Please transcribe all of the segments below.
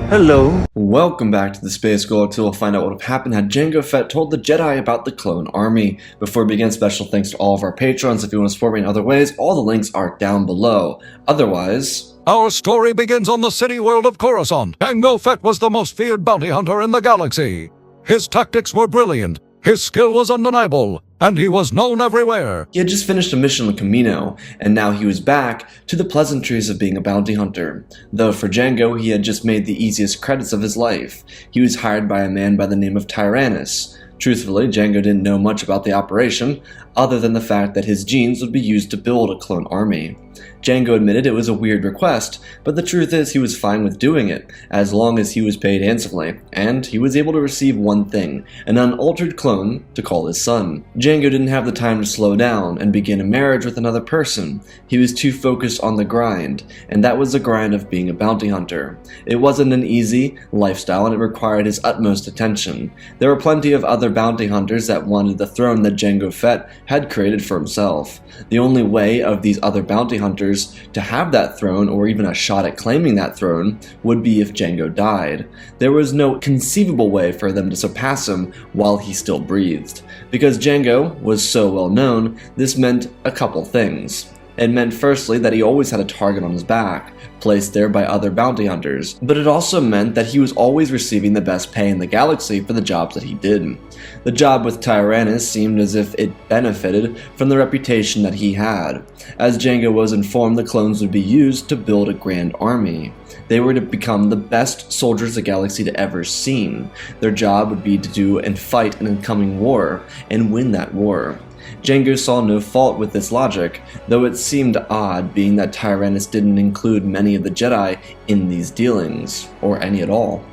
Hello. Welcome back to the Space Galactic. We'll find out what would have happened had Jango Fett told the Jedi about the clone army. Before we begin, special thanks to all of our patrons. If you want to support me in other ways, all the links are down below. Otherwise... Our story begins on the city world of Coruscant. Jango Fett was the most feared bounty hunter in the galaxy. His tactics were brilliant, his skill was undeniable, and he was known everywhere. He had just finished a mission on Camino, and now he was back to the pleasantries of being a bounty hunter. Though for Jango, he had just made the easiest credits of his life. He was hired by a man by the name of Tyrannus. Truthfully, Jango didn't know much about the operation, other than the fact that his genes would be used to build a clone army. Jango admitted it was a weird request, but the truth is he was fine with doing it, as long as he was paid handsomely, and he was able to receive one thing, an unaltered clone to call his son. Jango didn't have the time to slow down and begin a marriage with another person. He was too focused on the grind, and that was the grind of being a bounty hunter. It wasn't an easy lifestyle, and it required his utmost attention. There were plenty of other bounty hunters that wanted the throne that Jango Fett had created for himself. The only way of these other bounty hunters to have that throne, or even a shot at claiming that throne, would be if Jango died. There was no conceivable way for them to surpass him while he still breathed. Because Jango was so well known, this meant a couple things. It meant firstly that he always had a target on his back, placed there by other bounty hunters, but it also meant that he was always receiving the best pay in the galaxy for the jobs that he did. The job with Tyrannus seemed as if it benefited from the reputation that he had. As Jango was informed, the clones would be used to build a grand army. They were to become the best soldiers the galaxy had ever seen. Their job would be to do and fight an incoming war, and win that war. Jango saw no fault with this logic, though it seemed odd being that Tyrannus didn't include many of the Jedi in these dealings, or any at all.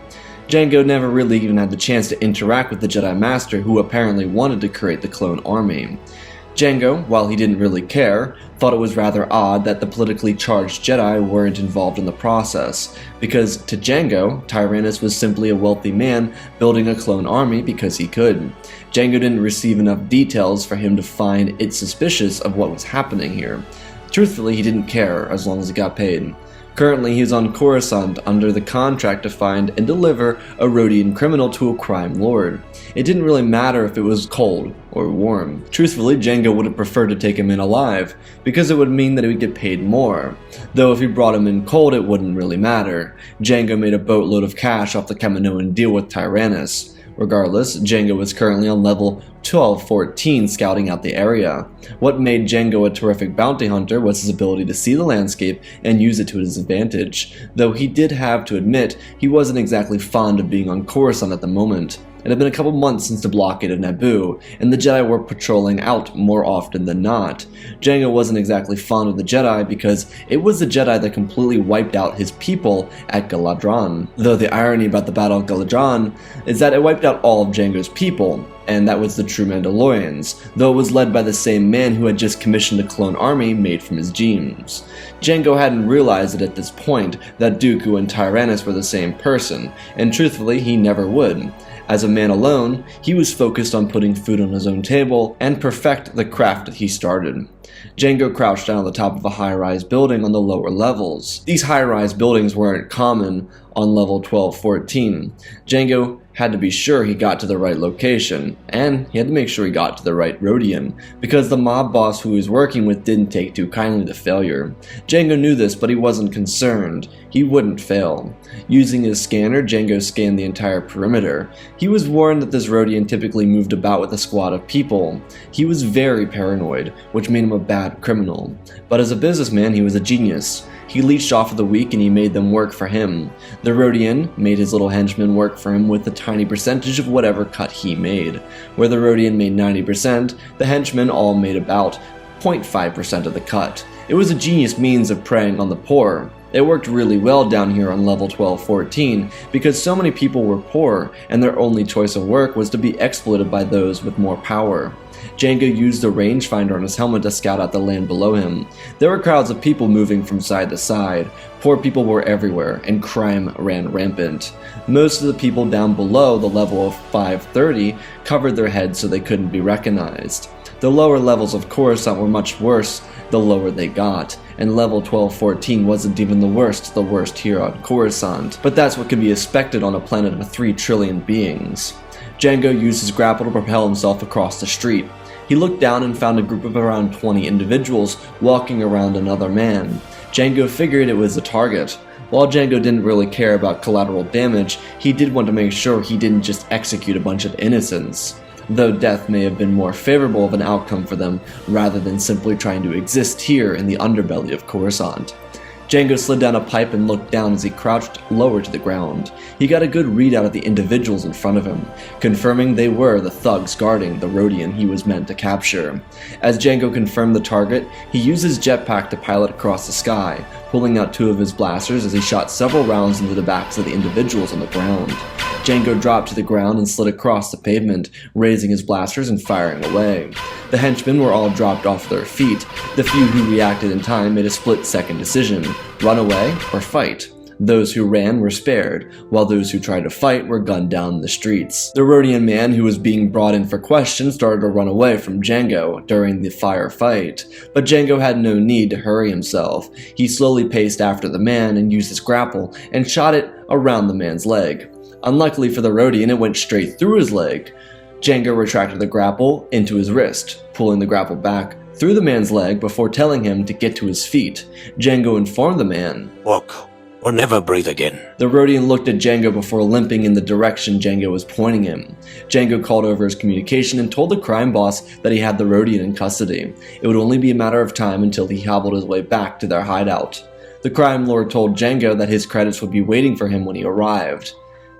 Jango never really even had the chance to interact with the Jedi Master, who apparently wanted to create the clone army. Jango, while he didn't really care, thought it was rather odd that the politically charged Jedi weren't involved in the process, because to Jango, Tyrannus was simply a wealthy man building a clone army because he could. Jango didn't receive enough details for him to find it suspicious of what was happening here. Truthfully, he didn't care as long as he got paid. Currently, he is on Coruscant under the contract to find and deliver a Rodian criminal to a crime lord. It didn't really matter if it was cold or warm. Truthfully, Jango would have preferred to take him in alive, because it would mean that he would get paid more. Though if he brought him in cold, it wouldn't really matter. Jango made a boatload of cash off the Kaminoan deal with Tyrannus. Regardless, Jango was currently on level 1214 scouting out the area. What made Jango a terrific bounty hunter was his ability to see the landscape and use it to his advantage, though he did have to admit he wasn't exactly fond of being on Coruscant at the moment. It had been a couple months since the blockade of Naboo, and the Jedi were patrolling out more often than not. Jango wasn't exactly fond of the Jedi because it was the Jedi that completely wiped out his people at Galadron. Though the irony about the Battle of Galadron is that it wiped out all of Jango's people, and that was the true Mandalorians, though it was led by the same man who had just commissioned a clone army made from his genes. Jango hadn't realized it at this point that Dooku and Tyrannus were the same person, and truthfully he never would. As a man alone, he was focused on putting food on his own table and perfect the craft that he started. Jango crouched down on the top of a high-rise building on the lower levels. These high-rise buildings weren't common on level 1214. Jango had to be sure he got to the right location, and he had to make sure he got to the right Rodian, because the mob boss who he was working with didn't take too kindly to failure. Jango knew this, but he wasn't concerned. He wouldn't fail. Using his scanner, Jango scanned the entire perimeter. He was warned that this Rodian typically moved about with a squad of people. He was very paranoid, which made him a bad criminal. But as a businessman, he was a genius. He leeched off of the weak and he made them work for him. The Rodian made his little henchmen work for him with a tiny percentage of whatever cut he made. Where the Rodian made 90%, the henchmen all made about 0.5% of the cut. It was a genius means of preying on the poor. It worked really well down here on level 1214 because so many people were poor and their only choice of work was to be exploited by those with more power. Jango used the rangefinder on his helmet to scout out the land below him. There were crowds of people moving from side to side. Poor people were everywhere, and crime ran rampant. Most of the people down below the level of 530 covered their heads so they couldn't be recognized. The lower levels of Coruscant were much worse the lower they got, and level 1214 wasn't even the worst here on Coruscant, but that's what could be expected on a planet of 3 trillion beings. Jango used his grapple to propel himself across the street. He looked down and found a group of around 20 individuals walking around another man. Jango figured it was a target. While Jango didn't really care about collateral damage, he did want to make sure he didn't just execute a bunch of innocents, though death may have been more favorable of an outcome for them rather than simply trying to exist here in the underbelly of Coruscant. Jango slid down a pipe and looked down as he crouched lower to the ground. He got a good readout of the individuals in front of him, confirming they were the thugs guarding the Rodian he was meant to capture. As Jango confirmed the target, he used his jetpack to pilot across the sky, pulling out 2 of his blasters as he shot several rounds into the backs of the individuals on the ground. Jango dropped to the ground and slid across the pavement, raising his blasters and firing away. The henchmen were all dropped off their feet. The few who reacted in time made a split-second decision: run away or fight. Those who ran were spared, while those who tried to fight were gunned down in the streets. The Rodian man who was being brought in for questions started to run away from Jango during the firefight, but Jango had no need to hurry himself. He slowly paced after the man and used his grapple and shot it around the man's leg. Unluckily for the Rodian, it went straight through his leg. Jango retracted the grapple into his wrist, pulling the grapple back through the man's leg before telling him to get to his feet. Jango informed the man, "Walk, or never breathe again." The Rodian looked at Jango before limping in the direction Jango was pointing him. Jango called over his communication and told the crime boss that he had the Rodian in custody. It would only be a matter of time until he hobbled his way back to their hideout. The crime lord told Jango that his credits would be waiting for him when he arrived.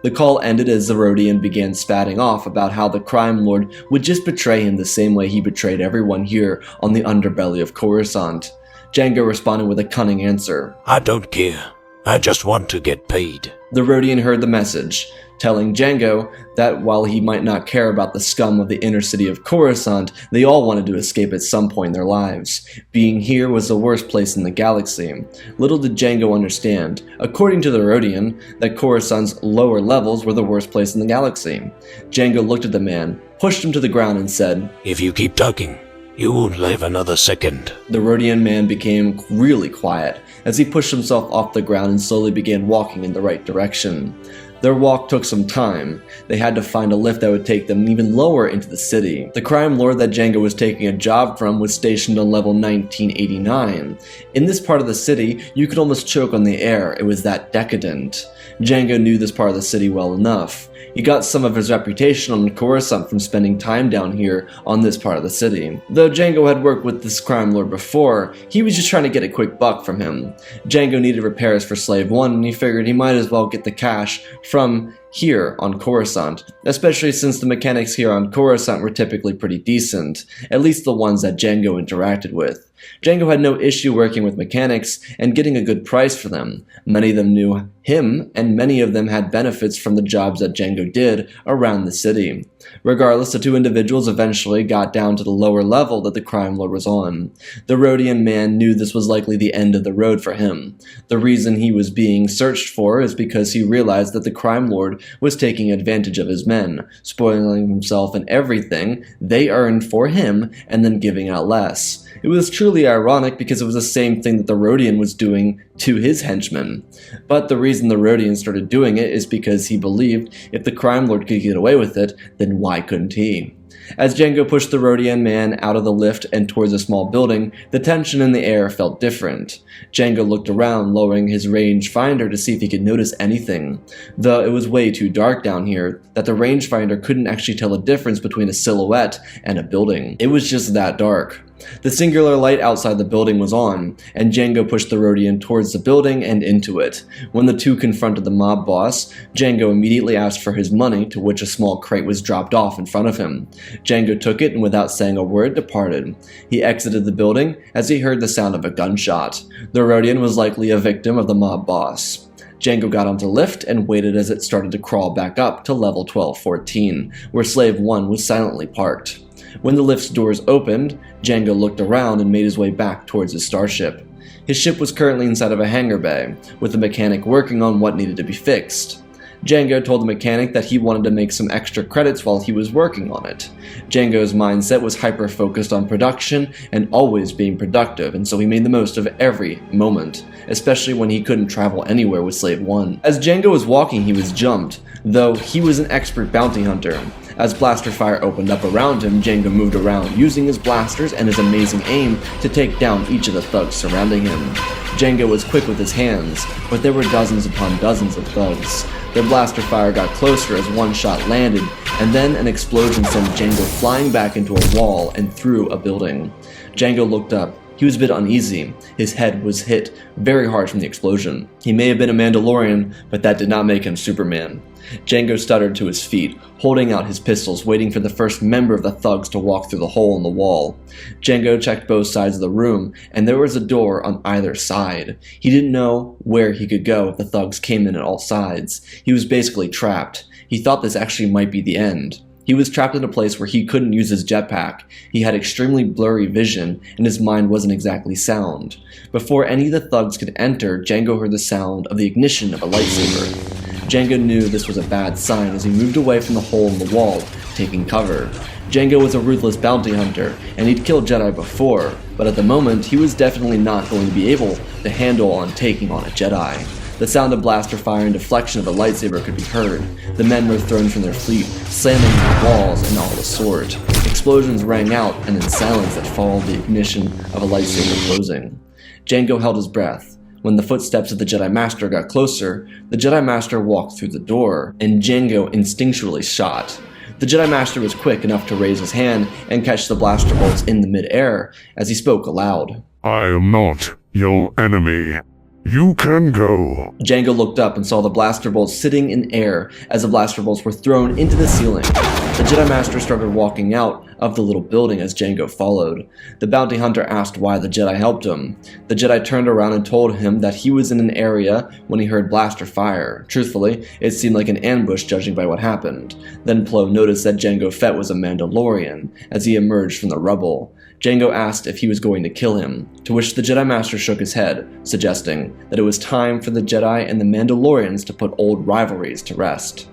The call ended as the Rodian began spatting off about how the crime lord would just betray him the same way he betrayed everyone here on the underbelly of Coruscant. Jango responded with a cunning answer. "I don't care. I just want to get paid." The Rodian heard the message, telling Jango that while he might not care about the scum of the inner city of Coruscant, they all wanted to escape at some point in their lives. Being here was the worst place in the galaxy. Little did Jango understand, according to the Rodian, that Coruscant's lower levels were the worst place in the galaxy. Jango looked at the man, pushed him to the ground and said, "If you keep talking, you won't live another second." The Rodian man became really quiet as he pushed himself off the ground and slowly began walking in the right direction. Their walk took some time. They had to find a lift that would take them even lower into the city. The crime lord that Jango was taking a job from was stationed on level 1989. In this part of the city, you could almost choke on the air. It was that decadent. Jango knew this part of the city well enough. He got some of his reputation on Coruscant from spending time down here on this part of the city. Though Jango had worked with this crime lord before, he was just trying to get a quick buck from him. Jango needed repairs for Slave 1, and he figured he might as well get the cash from here on Coruscant, especially since the mechanics here on Coruscant were typically pretty decent, at least the ones that Jango interacted with. Jango had no issue working with mechanics and getting a good price for them. Many of them knew him, and many of them had benefits from the jobs that Jango did around the city. Regardless, the 2 individuals eventually got down to the lower level that the crime lord was on. The Rodian man knew this was likely the end of the road for him. The reason he was being searched for is because he realized that the crime lord was taking advantage of his men, spoiling himself and everything they earned for him and then giving out less. It was truly ironic because it was the same thing that the Rodian was doing to his henchmen. But the reason the Rodian started doing it is because he believed if the crime lord could get away with it, then why couldn't he? As Jango pushed the Rodian man out of the lift and towards a small building, the tension in the air felt different. Jango looked around, lowering his rangefinder to see if he could notice anything. Though it was way too dark down here, that the rangefinder couldn't actually tell a difference between a silhouette and a building. It was just that dark. The singular light outside the building was on, and Jango pushed the Rodian towards the building and into it. When the 2 confronted the mob boss, Jango immediately asked for his money, to which a small crate was dropped off in front of him. Jango took it and without saying a word departed. He exited the building as he heard the sound of a gunshot. The Rodian was likely a victim of the mob boss. Jango got onto the lift and waited as it started to crawl back up to level 1214, where Slave 1 was silently parked. When the lift's doors opened, Jango looked around and made his way back towards his starship. His ship was currently inside of a hangar bay, with a mechanic working on what needed to be fixed. Jango told the mechanic that he wanted to make some extra credits while he was working on it. Jango's mindset was hyper-focused on production and always being productive, and so he made the most of every moment, especially when he couldn't travel anywhere with Slave 1. As Jango was walking, he was jumped, though he was an expert bounty hunter. As blaster fire opened up around him, Jango moved around, using his blasters and his amazing aim to take down each of the thugs surrounding him. Jango was quick with his hands, but there were dozens upon dozens of thugs. Their blaster fire got closer as one shot landed, and then an explosion sent Jango flying back into a wall and through a building. Jango looked up. He was a bit uneasy. His head was hit very hard from the explosion. He may have been a Mandalorian, but that did not make him Superman. Jango stuttered to his feet, holding out his pistols, waiting for the first member of the thugs to walk through the hole in the wall. Jango checked both sides of the room, and there was a door on either side. He didn't know where he could go if the thugs came in at all sides. He was basically trapped. He thought this actually might be the end. He was trapped in a place where he couldn't use his jetpack. He had extremely blurry vision, and his mind wasn't exactly sound. Before any of the thugs could enter, Jango heard the sound of the ignition of a lightsaber. Jango knew this was a bad sign as he moved away from the hole in the wall, taking cover. Jango was a ruthless bounty hunter, and he'd killed Jedi before, but at the moment, he was definitely not going to be able to handle on taking on a Jedi. The sound of blaster fire and deflection of a lightsaber could be heard. The men were thrown from their fleet, slamming into walls and all the sort. Explosions rang out, and in silence that followed the ignition of a lightsaber closing. Jango held his breath. When the footsteps of the Jedi Master got closer, the Jedi Master walked through the door, and Jango instinctually shot. The Jedi Master was quick enough to raise his hand and catch the blaster bolts in the mid-air as he spoke aloud. I am not your enemy. You can go. Jango looked up and saw the blaster bolts sitting in air as the blaster bolts were thrown into the ceiling. The Jedi Master started walking out of the little building as Jango followed. The bounty hunter asked why the Jedi helped him. The Jedi turned around and told him that he was in an area when he heard blaster fire. Truthfully, it seemed like an ambush judging by what happened. Then Plo noticed that Jango Fett was a Mandalorian as he emerged from the rubble. Jango asked if he was going to kill him, to which the Jedi Master shook his head, suggesting that it was time for the Jedi and the Mandalorians to put old rivalries to rest.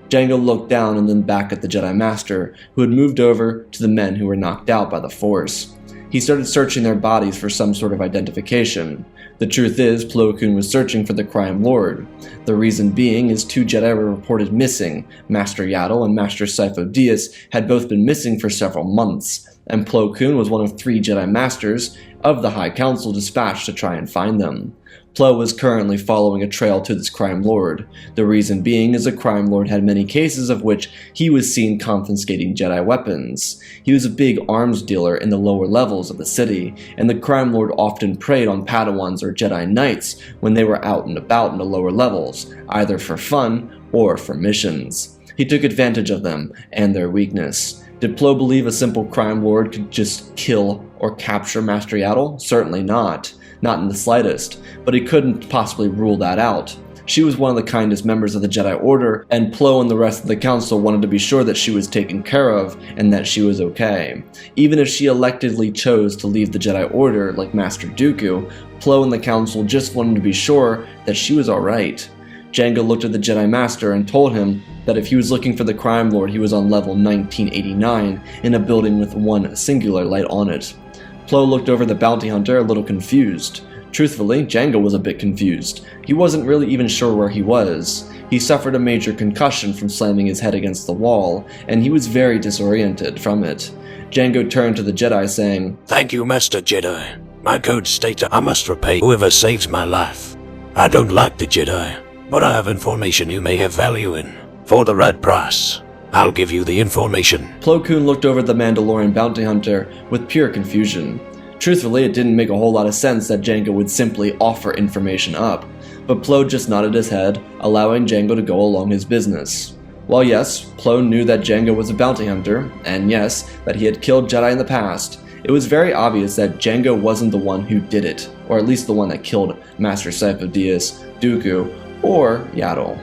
Jango looked down and then back at the Jedi Master, who had moved over to the men who were knocked out by the Force. He started searching their bodies for some sort of identification. The truth is, Plo Koon was searching for the Crime Lord. The reason being is 2 Jedi were reported missing. Master Yaddle and Master Sifo Dyas had both been missing for several months, and Plo Koon was one of 3 Jedi Masters of the High Council dispatched to try and find them. Plo was currently following a trail to this Crime Lord. The reason being is the Crime Lord had many cases of which he was seen confiscating Jedi weapons. He was a big arms dealer in the lower levels of the city, and the Crime Lord often preyed on Padawans or Jedi Knights when they were out and about in the lower levels, either for fun or for missions. He took advantage of them and their weakness. Did Plo believe a simple Crime Lord could just kill or capture Master Yaddle? Certainly not. Not in the slightest, but he couldn't possibly rule that out. She was one of the kindest members of the Jedi Order, and Plo and the rest of the Council wanted to be sure that she was taken care of and that she was okay. Even if she electively chose to leave the Jedi Order like Master Dooku, Plo and the Council just wanted to be sure that she was alright. Jango looked at the Jedi Master and told him that if he was looking for the Crime Lord, he was on level 1989 in a building with one singular light on it. Plo looked over the bounty hunter a little confused. Truthfully, Jango was a bit confused. He wasn't really even sure where he was. He suffered a major concussion from slamming his head against the wall, and he was very disoriented from it. Jango turned to the Jedi saying, Thank you, Master Jedi. My code states I must repay whoever saves my life. I don't like the Jedi, but I have information you may have value in. For the right price, I'll give you the information. Plo Koon looked over the Mandalorian bounty hunter with pure confusion. Truthfully, it didn't make a whole lot of sense that Jango would simply offer information up, but Plo just nodded his head, allowing Jango to go along his business. While yes, Plo knew that Jango was a bounty hunter, and yes, that he had killed Jedi in the past, it was very obvious that Jango wasn't the one who did it, or at least the one that killed Master Sifo Dyas, Dooku, or Yaddle.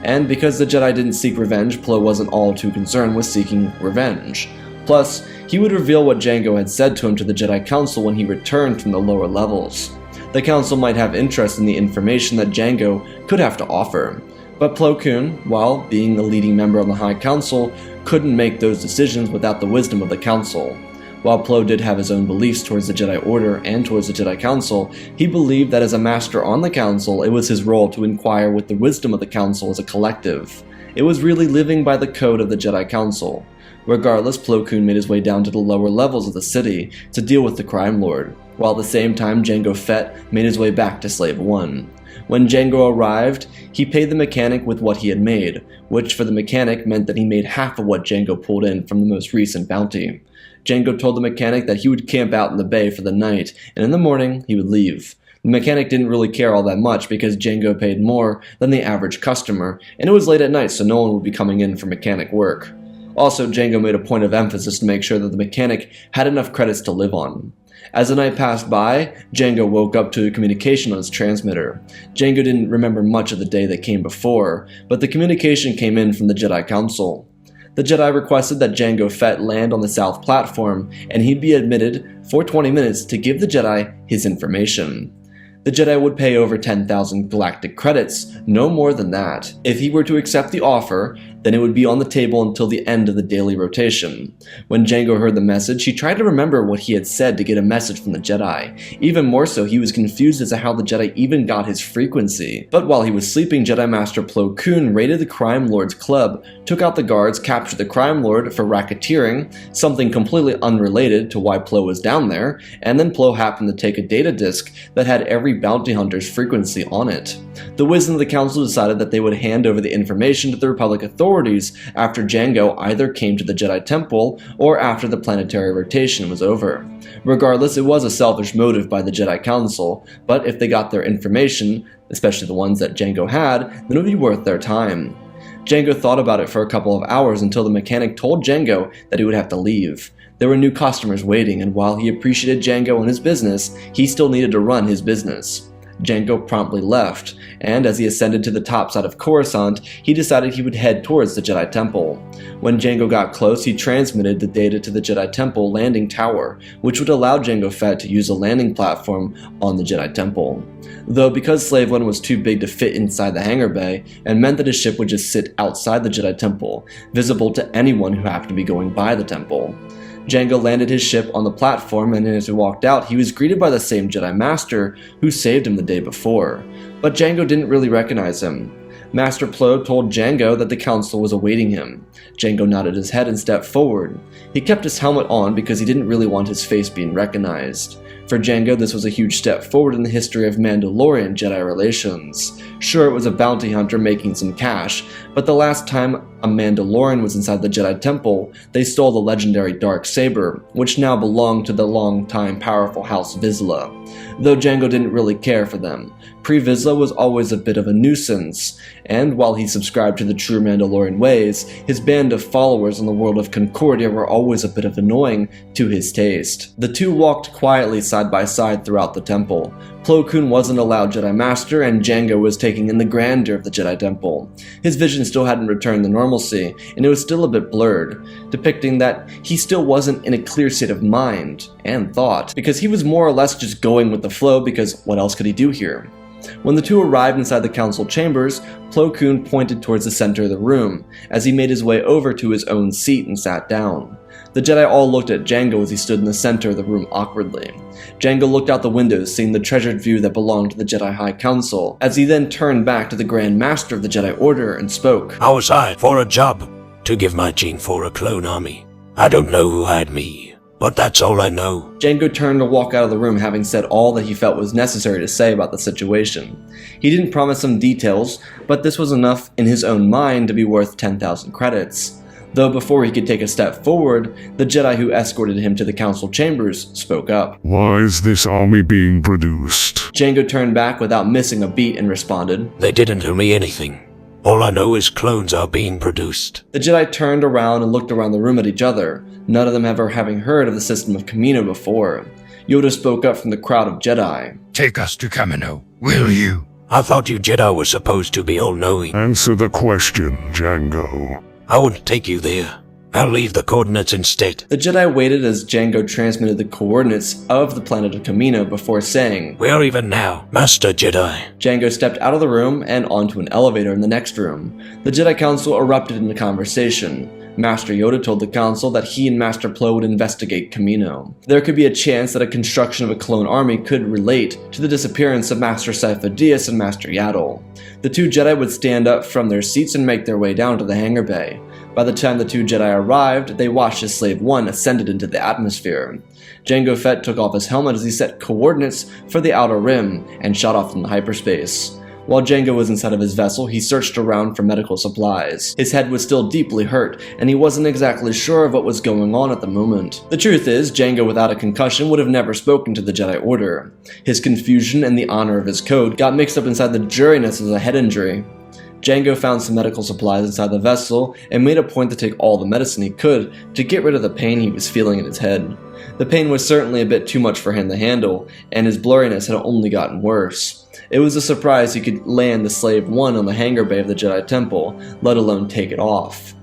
And because the Jedi didn't seek revenge, Plo wasn't all too concerned with seeking revenge. Plus, he would reveal what Jango had said to him to the Jedi Council when he returned from the lower levels. The Council might have interest in the information that Jango could have to offer. But Plo Koon, while being a leading member of the High Council, couldn't make those decisions without the wisdom of the Council. While Plo did have his own beliefs towards the Jedi Order and towards the Jedi Council, he believed that as a master on the Council, it was his role to inquire with the wisdom of the Council as a collective. It was really living by the code of the Jedi Council. Regardless, Plo Koon made his way down to the lower levels of the city to deal with the crime lord, while at the same time Jango Fett made his way back to Slave 1. When Jango arrived, he paid the mechanic with what he had made, which for the mechanic meant that he made half of what Jango pulled in from the most recent bounty. Jango told the mechanic that he would camp out in the bay for the night, and in the morning he would leave. The mechanic didn't really care all that much because Jango paid more than the average customer, and it was late at night so no one would be coming in for mechanic work. Also, Jango made a point of emphasis to make sure that the mechanic had enough credits to live on. As the night passed by, Jango woke up to a communication on his transmitter. Jango didn't remember much of the day that came before, but the communication came in from the Jedi Council. The Jedi requested that Jango Fett land on the south platform, and he'd be admitted for 20 minutes to give the Jedi his information. The Jedi would pay over 10,000 galactic credits, no more than that. If he were to accept the offer, then it would be on the table until the end of the daily rotation. When Jango heard the message, he tried to remember what he had said to get a message from the Jedi. Even more so, he was confused as to how the Jedi even got his frequency. But while he was sleeping, Jedi Master Plo Koon raided the Crime Lord's club, took out the guards, captured the Crime Lord for racketeering, something completely unrelated to why Plo was down there, and then Plo happened to take a data disk that had every bounty hunter's frequency on it. The wisdom of the council decided that they would hand over the information to the Republic authorities after Jango either came to the Jedi Temple or after the planetary rotation was over. Regardless, it was a selfish motive by the Jedi Council, but if they got their information, especially the ones that Jango had, then it would be worth their time. Jango thought about it for a couple of hours until the mechanic told Jango that he would have to leave. There were new customers waiting, and while he appreciated Jango and his business, he still needed to run his business. Jango promptly left, and as he ascended to the top side of Coruscant, he decided he would head towards the Jedi Temple. When Jango got close, he transmitted the data to the Jedi Temple landing tower, which would allow Jango Fett to use a landing platform on the Jedi Temple. Though because Slave 1 was too big to fit inside the hangar bay, and meant that his ship would just sit outside the Jedi Temple, visible to anyone who happened to be going by the temple. Jango landed his ship on the platform, and as he walked out, he was greeted by the same Jedi Master who saved him the day before. But Jango didn't really recognize him. Master Plo told Jango that the council was awaiting him. Jango nodded his head and stepped forward. He kept his helmet on because he didn't really want his face being recognized. For Jango, this was a huge step forward in the history of Mandalorian-Jedi relations. Sure, it was a bounty hunter making some cash, but the last time a Mandalorian was inside the Jedi Temple, they stole the legendary Darksaber, which now belonged to the long-time powerful House Vizsla. Though Jango didn't really care for them. Pre-Vizsla was always a bit of a nuisance, and while he subscribed to the true Mandalorian ways, his band of followers in the world of Concordia were always a bit of annoying to his taste. The two walked quietly side by side throughout the temple. Plo Koon wasn't allowed Jedi Master, and Jango was taking in the grandeur of the Jedi Temple. His vision still hadn't returned to normalcy, and it was still a bit blurred, depicting that he still wasn't in a clear state of mind and thought, because he was more or less just going with the flow because what else could he do here? When the two arrived inside the council chambers, Plo Koon pointed towards the center of the room, as he made his way over to his own seat and sat down. The Jedi all looked at Jango as he stood in the center of the room awkwardly. Jango looked out the windows, seeing the treasured view that belonged to the Jedi High Council, as he then turned back to the Grand Master of the Jedi Order and spoke. I was hired for a job, to give my gene for a clone army. I don't know who hired me, but that's all I know. Jango turned to walk out of the room, having said all that he felt was necessary to say about the situation. He didn't promise some details, but this was enough in his own mind to be worth 10,000 credits. Though before he could take a step forward, the Jedi who escorted him to the council chambers spoke up. Why is this army being produced? Jango turned back without missing a beat and responded. They didn't tell me anything. All I know is clones are being produced. The Jedi turned around and looked around the room at each other, none of them ever having heard of the system of Kamino before. Yoda spoke up from the crowd of Jedi. Take us to Kamino, will you? I thought you Jedi were supposed to be all-knowing. Answer the question, Jango. I wouldn't take you there. I'll leave the coordinates instead. The Jedi waited as Jango transmitted the coordinates of the planet of Kamino before saying, Where even now, Master Jedi? Jango stepped out of the room and onto an elevator in the next room. The Jedi Council erupted into conversation. Master Yoda told the council that he and Master Plo would investigate Kamino. There could be a chance that a construction of a clone army could relate to the disappearance of Master Sifo-Dyas and Master Yaddle. The two Jedi would stand up from their seats and make their way down to the hangar bay. By the time the two Jedi arrived, they watched as Slave One ascended into the atmosphere. Jango Fett took off his helmet as he set coordinates for the outer rim and shot off into hyperspace. While Jango was inside of his vessel, he searched around for medical supplies. His head was still deeply hurt, and he wasn't exactly sure of what was going on at the moment. The truth is, Jango without a concussion would have never spoken to the Jedi Order. His confusion and the honor of his code got mixed up inside the juriness as a head injury. Jango found some medical supplies inside the vessel and made a point to take all the medicine he could to get rid of the pain he was feeling in his head. The pain was certainly a bit too much for him to handle, and his blurriness had only gotten worse. It was a surprise he could land the Slave One on the hangar bay of the Jedi Temple, let alone take it off.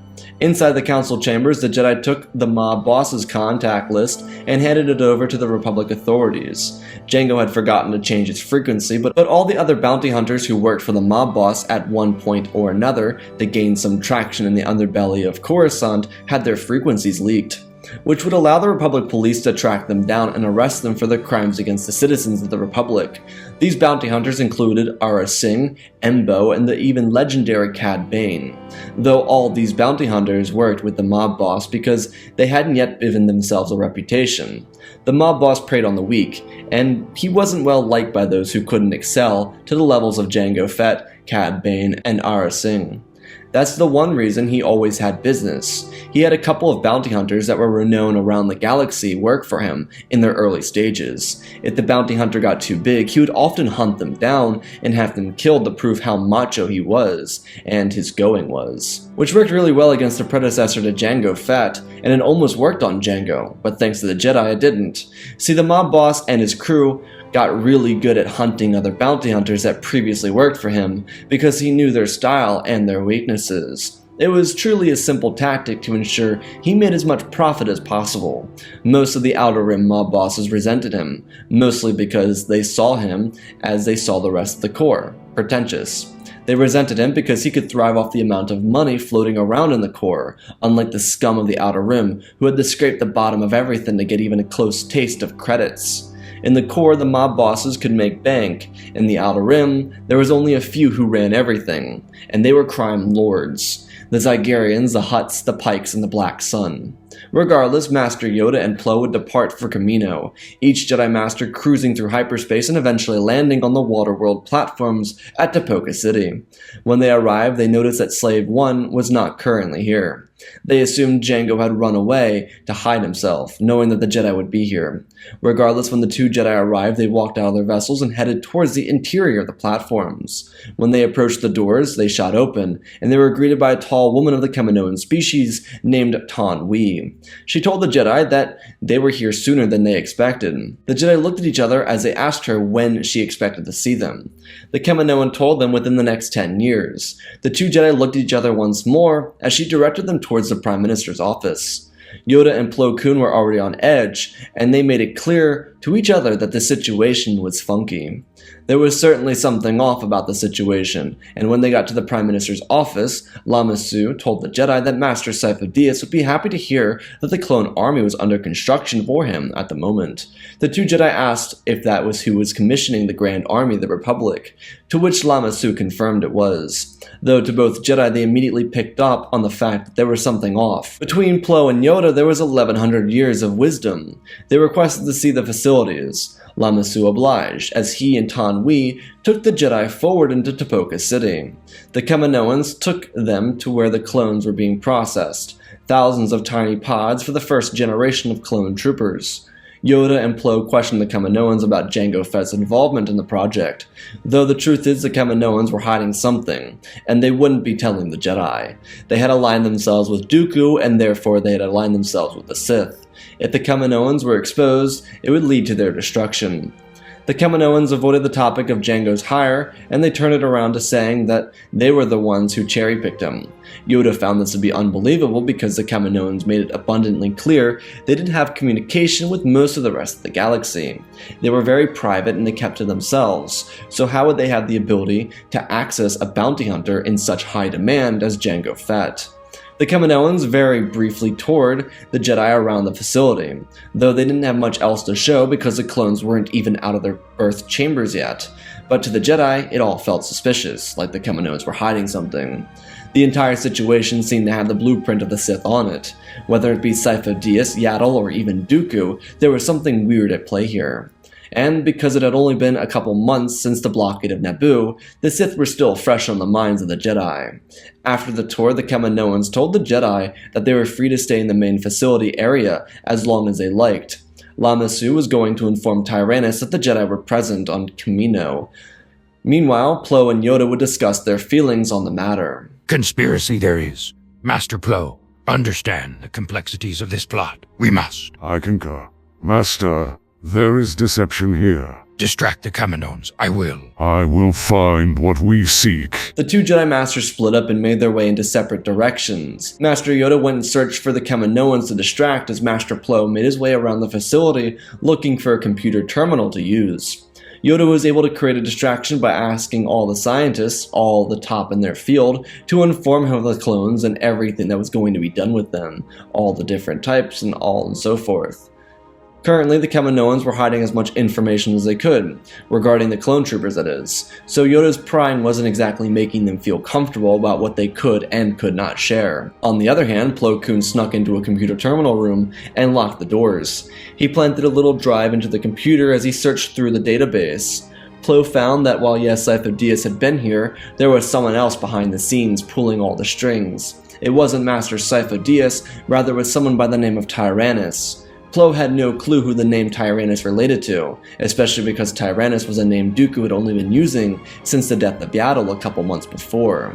Inside the council chambers, the Jedi took the mob boss's contact list and handed it over to the Republic authorities. Jango had forgotten to change its frequency, but all the other bounty hunters who worked for the mob boss at one point or another to gain some traction in the underbelly of Coruscant had their frequencies leaked, which would allow the Republic police to track them down and arrest them for their crimes against the citizens of the Republic. These bounty hunters included Aurra Sing, Embo, and the even legendary Cad Bane, though all these bounty hunters worked with the mob boss because they hadn't yet given themselves a reputation. The mob boss preyed on the weak, and he wasn't well liked by those who couldn't excel to the levels of Jango Fett, Cad Bane, and Aurra Sing. That's the one reason he always had business. He had a couple of bounty hunters that were renowned around the galaxy work for him in their early stages. If the bounty hunter got too big, he would often hunt them down and have them killed to prove how macho he was, and his going was. Which worked really well against the predecessor to Jango Fett, and it almost worked on Jango, but thanks to the Jedi it didn't. See, the mob boss and his crew got really good at hunting other bounty hunters that previously worked for him because he knew their style and their weaknesses. It was truly a simple tactic to ensure he made as much profit as possible. Most of the Outer Rim mob bosses resented him, mostly because they saw him as they saw the rest of the Corps, pretentious. They resented him because he could thrive off the amount of money floating around in the Corps, unlike the scum of the Outer Rim who had to scrape the bottom of everything to get even a close taste of credits. In the Corps, the mob bosses could make bank. In the Outer Rim, there was only a few who ran everything, and they were crime lords. The Zygerians, the Hutts, the Pikes, and the Black Sun. Regardless, Master Yoda and Plo would depart for Kamino, each Jedi Master cruising through hyperspace and eventually landing on the Waterworld platforms at Tapoka City. When they arrived, they noticed that Slave One was not currently here. They assumed Jango had run away to hide himself, knowing that the Jedi would be here. Regardless, when the two Jedi arrived, they walked out of their vessels and headed towards the interior of the platforms. When they approached the doors, they shot open, and they were greeted by a tall woman of the Kaminoan species named Taun We. She told the Jedi that they were here sooner than they expected. The Jedi looked at each other as they asked her when she expected to see them. The Kaminoan told them within the next 10 years. The two Jedi looked at each other once more as she directed them towards the Prime Minister's office. Yoda and Plo Koon were already on edge, and they made it clear to each other that the situation was funky. There was certainly something off about the situation, and when they got to the Prime Minister's office, Lama Su told the Jedi that Master Sifo-Dyas would be happy to hear that the clone army was under construction for him at the moment. The two Jedi asked if that was who was commissioning the Grand Army of the Republic, to which Lama Su confirmed it was. Though to both Jedi they immediately picked up on the fact that there was something off. Between Plo and Yoda there was 1100 years of wisdom. They requested to see the facilities. Lama Su obliged, as he and Taun We took the Jedi forward into Tapoka City. The Kaminoans took them to where the clones were being processed, thousands of tiny pods for the first generation of clone troopers. Yoda and Plo questioned the Kaminoans about Jango Fett's involvement in the project, though the truth is the Kaminoans were hiding something, and they wouldn't be telling the Jedi. They had aligned themselves with Dooku, and therefore they had aligned themselves with the Sith. If the Kaminoans were exposed, it would lead to their destruction. The The Kaminoans avoided the topic of Jango's hire, and they turned it around to saying that they were the ones who cherry-picked him. Yoda found this to be unbelievable because the Kaminoans made it abundantly clear they didn't have communication with most of the rest of the galaxy. They were very private and they kept to themselves, so how would they have the ability to access a bounty hunter in such high demand as Jango Fett? The Kaminoans very briefly toured the Jedi around the facility, though they didn't have much else to show because the clones weren't even out of their birth chambers yet. But to the Jedi, it all felt suspicious, like the Kaminoans were hiding something. The entire situation seemed to have the blueprint of the Sith on it. Whether it be Sifo-Dyas, Yaddle, or even Dooku, there was something weird at play here. And because it had only been a couple months since the blockade of Naboo, the Sith were still fresh on the minds of the Jedi. After the tour, the Kaminoans told the Jedi that they were free to stay in the main facility area as long as they liked. Lama Su was going to inform Tyrannus that the Jedi were present on Kamino. Meanwhile, Plo and Yoda would discuss their feelings on the matter. Conspiracy there is. Master Plo, understand the complexities of this plot. We must. I concur. Master, there is deception here. Distract the Kaminoans. I will. I will find what we seek. The two Jedi Masters split up and made their way into separate directions. Master Yoda went and searched for the Kaminoans to distract as Master Plo made his way around the facility looking for a computer terminal to use. Yoda was able to create a distraction by asking all the scientists, all the top in their field, to inform him of the clones and everything that was going to be done with them, all the different types and so forth. Currently, the Kaminoans were hiding as much information as they could, regarding the clone troopers that is, so Yoda's prying wasn't exactly making them feel comfortable about what they could and could not share. On the other hand, Plo Koon snuck into a computer terminal room and locked the doors. He planted a little drive into the computer as he searched through the database. Plo found that while yes, Sifo-Dyas had been here, there was someone else behind the scenes pulling all the strings. It wasn't Master Sifo-Dyas, rather it was someone by the name of Tyrannus. Plo had no clue who the name Tyrannus related to, especially because Tyrannus was a name Dooku had only been using since the death of Yaddle a couple months before.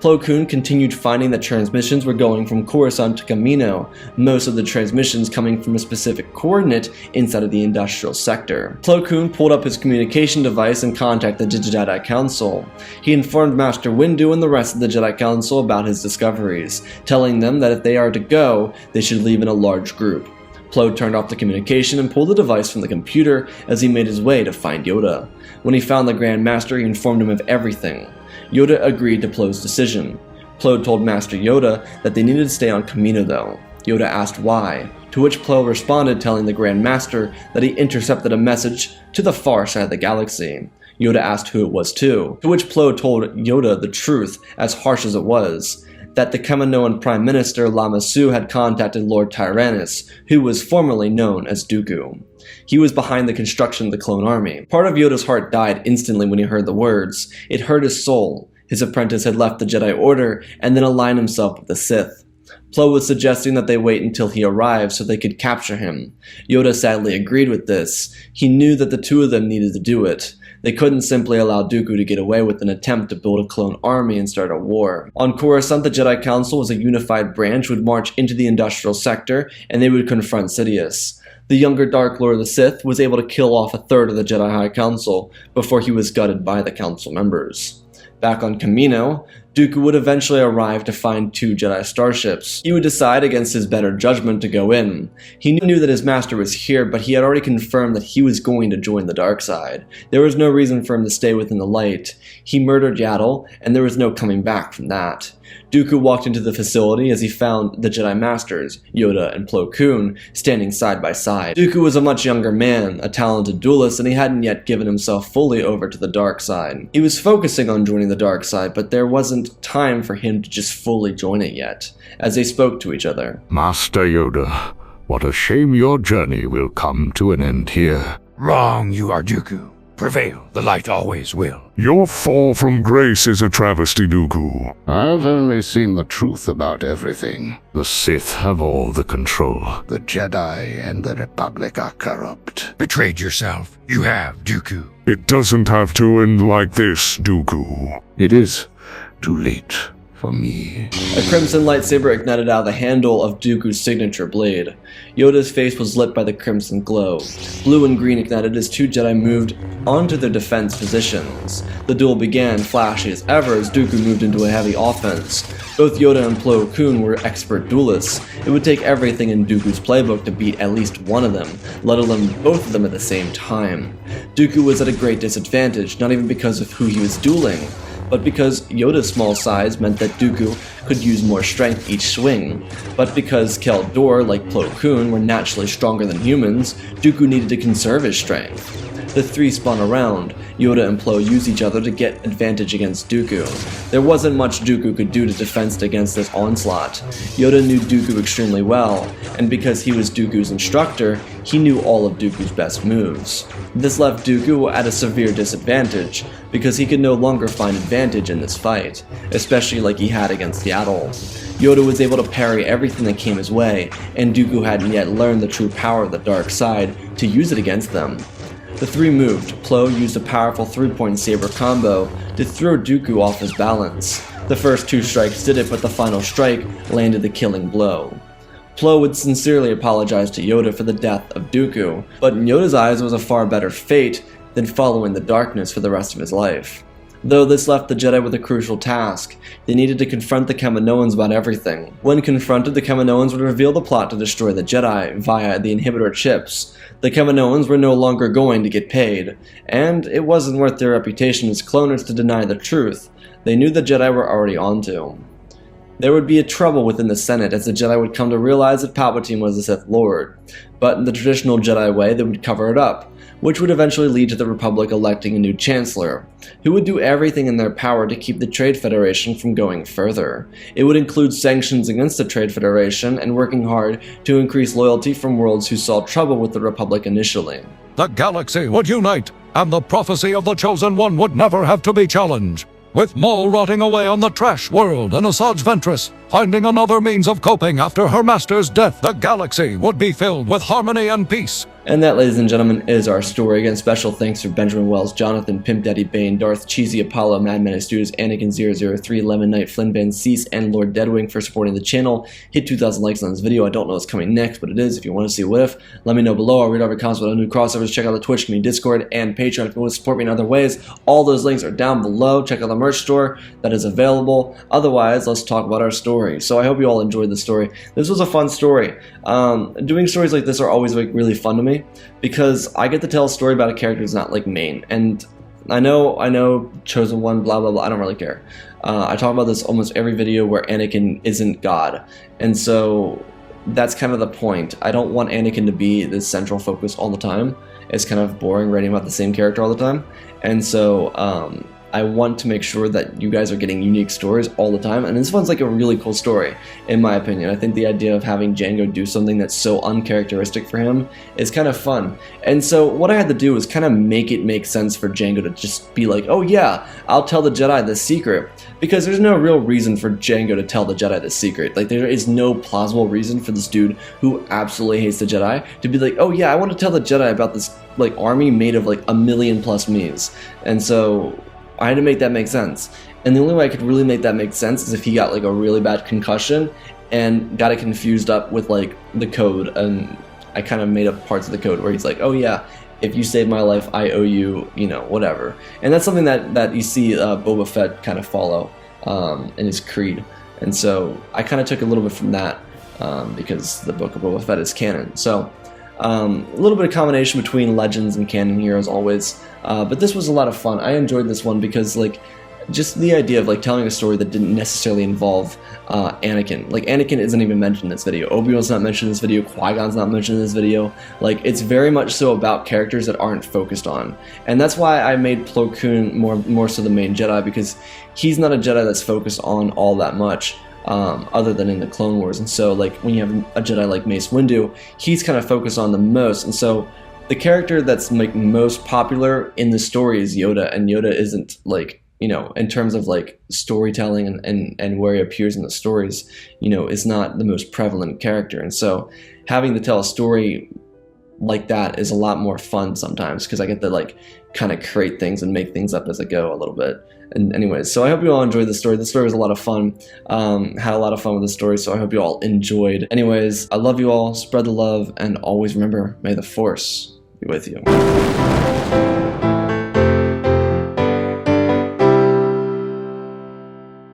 Plo Koon continued finding that transmissions were going from Coruscant to Kamino, most of the transmissions coming from a specific coordinate inside of the industrial sector. Plo Koon pulled up his communication device and contacted the Jedi Council. He informed Master Windu and the rest of the Jedi Council about his discoveries, telling them that if they are to go, they should leave in a large group. Plo turned off the communication and pulled the device from the computer as he made his way to find Yoda. When he found the Grand Master, he informed him of everything. Yoda agreed to Plo's decision. Plo told Master Yoda that they needed to stay on Kamino though. Yoda asked why, to which Plo responded telling the Grand Master that he intercepted a message to the far side of the galaxy. Yoda asked who it was to which Plo told Yoda the truth, as harsh as it was, that the Kaminoan Prime Minister Lama Su had contacted Lord Tyrannus, who was formerly known as Dooku. He was behind the construction of the clone army. Part of Yoda's heart died instantly when he heard the words. It hurt his soul. His apprentice had left the Jedi Order and then aligned himself with the Sith. Plo was suggesting that they wait until he arrived so they could capture him. Yoda sadly agreed with this. He knew that the two of them needed to do it. They couldn't simply allow Dooku to get away with an attempt to build a clone army and start a war. On Coruscant, the Jedi Council was a unified branch would march into the industrial sector and they would confront Sidious. The younger Dark Lord of the Sith was able to kill off a third of the Jedi High Council before he was gutted by the council members. Back on Kamino, Dooku would eventually arrive to find two Jedi starships. He would decide against his better judgment to go in. He knew that his master was here, but he had already confirmed that he was going to join the dark side. There was no reason for him to stay within the light. He murdered Yaddle, and there was no coming back from that. Dooku walked into the facility as he found the Jedi Masters, Yoda and Plo Koon, standing side by side. Dooku was a much younger man, a talented duelist, and he hadn't yet given himself fully over to the dark side. He was focusing on joining the dark side, but there wasn't time for him to just fully join it yet, as they spoke to each other. Master Yoda, what a shame your journey will come to an end here. Wrong you are, Dooku. Prevail, the light always will. Your fall from grace is a travesty, Dooku. I've only seen the truth about everything. The Sith have all the control. The Jedi and the Republic are corrupt. Betrayed yourself. You have, Dooku. It doesn't have to end like this, Dooku. It is too late. for me. A crimson lightsaber ignited out of the handle of Dooku's signature blade. Yoda's face was lit by the crimson glow. Blue and green ignited as two Jedi moved onto their defense positions. The duel began, flashy as ever, as Dooku moved into a heavy offense. Both Yoda and Plo Koon were expert duelists. It would take everything in Dooku's playbook to beat at least one of them, let alone both of them at the same time. Dooku was at a great disadvantage, not even because of who he was dueling, but because Yoda's small size meant that Dooku could use more strength each swing. But because Kel Dor, like Plo Koon, were naturally stronger than humans, Dooku needed to conserve his strength. The three spun around. Yoda and Plo used each other to get advantage against Dooku. There wasn't much Dooku could do to defend against this onslaught. Yoda knew Dooku extremely well, and because he was Dooku's instructor, he knew all of Dooku's best moves. This left Dooku at a severe disadvantage, because he could no longer find advantage in this fight, especially like he had against Yaddle. Yoda was able to parry everything that came his way, and Dooku hadn't yet learned the true power of the dark side to use it against them. The three moved. Plo used a powerful three-point saber combo to throw Dooku off his balance. The first two strikes did it, but the final strike landed the killing blow. Plo would sincerely apologize to Yoda for the death of Dooku, but in Yoda's eyes it was a far better fate than following the darkness for the rest of his life. Though this left the Jedi with a crucial task. They needed to confront the Kaminoans about everything. When confronted, the Kaminoans would reveal the plot to destroy the Jedi via the inhibitor chips. The Kaminoans were no longer going to get paid, and it wasn't worth their reputation as cloners to deny the truth. They knew the Jedi were already onto. There would be a trouble within the Senate as the Jedi would come to realize that Palpatine was the Sith Lord, but in the traditional Jedi way they would cover it up, which would eventually lead to the Republic electing a new Chancellor, who would do everything in their power to keep the Trade Federation from going further. It would include sanctions against the Trade Federation and working hard to increase loyalty from worlds who saw trouble with the Republic initially. The galaxy would unite, and the prophecy of the Chosen One would never have to be challenged. With Maul rotting away on the trash world and Asajj Ventress finding another means of coping after her master's death, the galaxy would be filled with harmony and peace. And that, ladies and gentlemen, is our story. Again, special thanks to Benjamin Wells, Jonathan, Pimp Daddy Bane, Darth, Cheesy Apollo, Mad Man Studios, Anakin003, Lemon Knight, Flynn Van Cease, and Lord Deadwing for supporting the channel. Hit 2,000 likes on this video. I don't know what's coming next, but it is. If you want to see what if, let me know below. I'll read all your comments about new crossovers. Check out the Twitch community, Discord, and Patreon if you want to support me in other ways. All those links are down below. Check out the merch store that is available. Otherwise, let's talk about our story. So I hope you all enjoyed the story. This was a fun story. Doing stories like this are always like really fun to me, because I get to tell a story about a character who's not like main. And I know, Chosen One, blah blah blah, I don't really care. I talk about this almost every video where Anakin isn't God. And so that's kind of the point. I don't want Anakin to be the central focus all the time. It's kind of boring writing about the same character all the time. And so I want to make sure that you guys are getting unique stories all the time, and this one's like a really cool story, in my opinion. I think the idea of having Jango do something that's so uncharacteristic for him is kind of fun. And so what I had to do was kind of make it make sense for Jango to just be like, oh yeah, I'll tell the Jedi this secret, because there's no real reason for Jango to tell the Jedi this secret. Like, there is no plausible reason for this dude who absolutely hates the Jedi to be like, oh yeah, I want to tell the Jedi about this like army made of like 1,000,000+ me's. And so I had to make that make sense. And the only way I could really make that make sense is if he got like a really bad concussion and got it confused up with like the code. And I kind of made up parts of the code where he's like, oh yeah, if you save my life, I owe you, you know, whatever. And that's something that you see Boba Fett kind of follow in his creed. And so I kind of took a little bit from that because the book of Boba Fett is canon. So a little bit of combination between legends and canon here as always, but this was a lot of fun. I enjoyed this one because like just the idea of like telling a story that didn't necessarily involve Anakin. Like Anakin isn't even mentioned in this video, Obi-Wan's not mentioned in this video, Qui-Gon's not mentioned in this video. Like it's very much so about characters that aren't focused on, and that's why I made Plo Koon more so the main Jedi, because he's not a Jedi that's focused on all that much. Other than in the Clone Wars. And so like when you have a Jedi like Mace Windu, he's kind of focused on the most. And so the character that's like most popular in the story is Yoda, and Yoda isn't like, you know, in terms of like storytelling and where he appears in the stories, you know, is not the most prevalent character. And so having to tell a story like that is a lot more fun sometimes because I get to like kind of create things and make things up as I go a little bit. And anyways, so I hope you all enjoyed the story. The story was a lot of fun. Had a lot of fun with the story, so I hope you all enjoyed. Anyways, I love you all. Spread the love, and always remember, may the Force be with you.